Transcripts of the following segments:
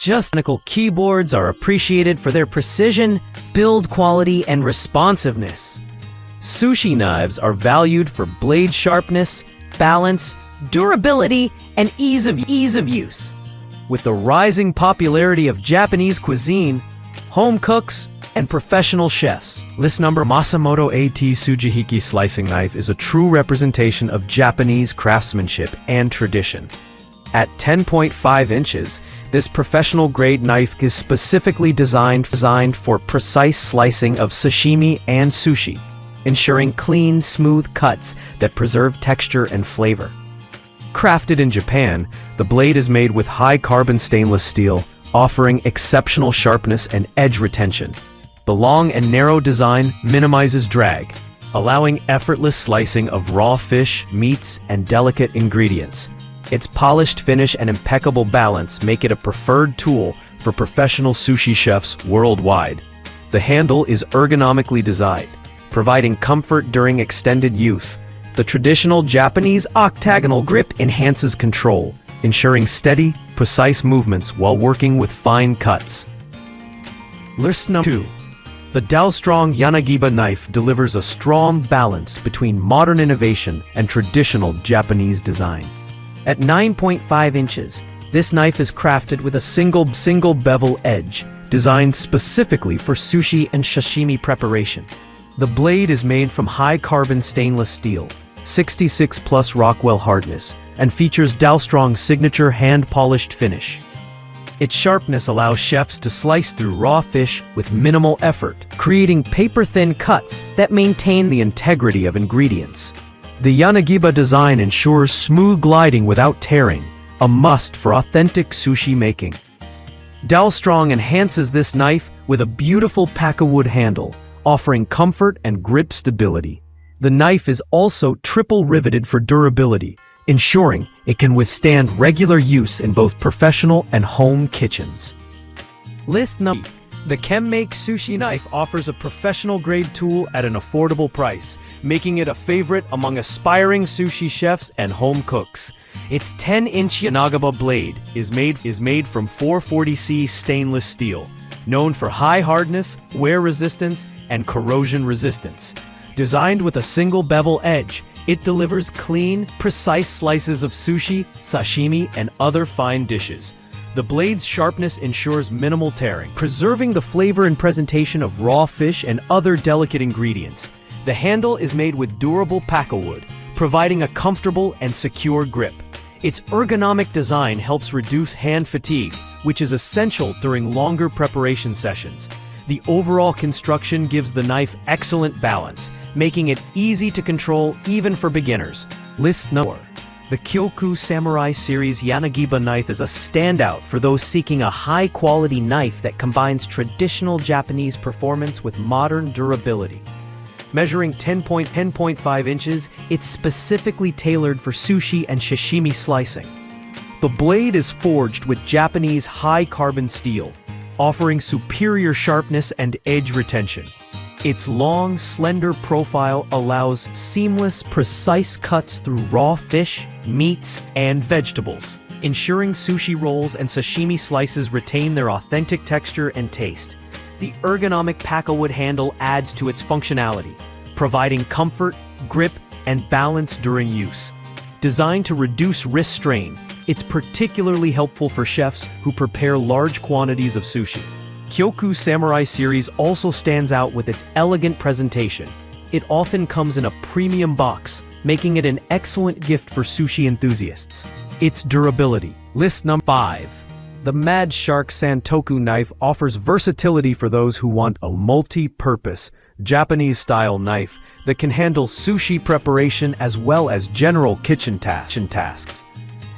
Mechanical keyboards are appreciated for their precision, build quality, and responsiveness. Sushi knives are valued for blade sharpness, balance, durability, and ease of use. With the rising popularity of Japanese cuisine, home cooks, and professional chefs, Masamoto AT Sujihiki slicing knife is a true representation of Japanese craftsmanship and tradition. At 10.5 inches, this professional-grade knife is specifically designed for precise slicing of sashimi and sushi, ensuring clean, smooth cuts that preserve texture and flavor. Crafted in Japan, the blade is made with high-carbon stainless steel, offering exceptional sharpness and edge retention. The long and narrow design minimizes drag, allowing effortless slicing of raw fish, meats, and delicate ingredients. Its polished finish and impeccable balance make it a preferred tool for professional sushi chefs worldwide. The handle is ergonomically designed, providing comfort during extended use. The traditional Japanese octagonal grip enhances control, ensuring steady, precise movements while working with fine cuts. List number 2. The dalstrong Yanagiba knife delivers a strong balance between modern innovation and traditional Japanese design. At 9.5 inches, this knife is crafted with a single bevel edge, designed specifically for sushi and sashimi preparation. The blade is made from high-carbon stainless steel, 66+ Rockwell hardness, and features dalstrong's signature hand-polished finish. Its sharpness allows chefs to slice through raw fish with minimal effort, creating paper-thin cuts that maintain the integrity of ingredients. The Yanagiba design ensures smooth gliding without tearing, a must for authentic sushi making. Dalstrong enhances this knife with a beautiful pakkawood handle, offering comfort and grip stability. The knife is also triple riveted for durability, ensuring it can withstand regular use in both professional and home kitchens. List number 3. The keemmake sushi knife offers a professional-grade tool at an affordable price, making it a favorite among aspiring sushi chefs and home cooks. Its 10-inch Yanagiba blade is made from 440C stainless steel, known for high hardness, wear resistance, and corrosion resistance. Designed with a single bevel edge, it delivers clean, precise slices of sushi, sashimi, and other fine dishes. The blade's sharpness ensures minimal tearing, preserving the flavor and presentation of raw fish and other delicate ingredients. The handle is made with durable pakkawood, providing a comfortable and secure grip. Its ergonomic design helps reduce hand fatigue, which is essential during longer preparation sessions. The overall construction gives the knife excellent balance, making it easy to control even for beginners. List number 4. The Kyoku Samurai Series Yanagiba knife is a standout for those seeking a high-quality knife that combines traditional Japanese performance with modern durability. Measuring 10.5 inches, it's specifically tailored for sushi and sashimi slicing. The blade is forged with Japanese high-carbon steel, offering superior sharpness and edge retention. Its long, slender profile allows seamless, precise cuts through raw fish, meats, and vegetables, ensuring sushi rolls and sashimi slices retain their authentic texture and taste. The ergonomic pakkawood handle adds to its functionality, providing comfort, grip, and balance during use. Designed to reduce wrist strain, it's particularly helpful for chefs who prepare large quantities of sushi. Kyoku Samurai Series also stands out with its elegant presentation. It often comes in a premium box, making it an excellent gift for sushi enthusiasts. Its durability. List number 5. The Mad Shark Santoku knife offers versatility for those who want a multi-purpose, Japanese-style knife that can handle sushi preparation as well as general kitchen tasks.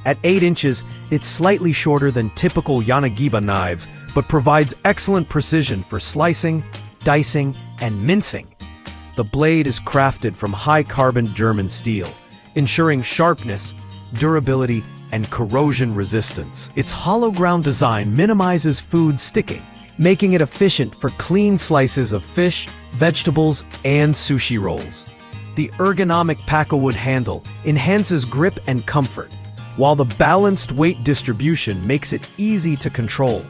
At 8 inches, it's slightly shorter than typical Yanagiba knives, but provides excellent precision for slicing, dicing, and mincing. The blade is crafted from high-carbon German steel, ensuring sharpness, durability, and corrosion resistance. Its hollow ground design minimizes food sticking, making it efficient for clean slices of fish, vegetables, and sushi rolls. The ergonomic pakkawood handle enhances grip and comfort, while the balanced weight distribution makes it easy to control.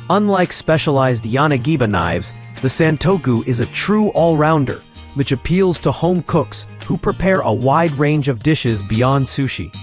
Unlike specialized Yanagiba knives, the santoku is a true all-rounder, which appeals to home cooks who prepare a wide range of dishes beyond sushi.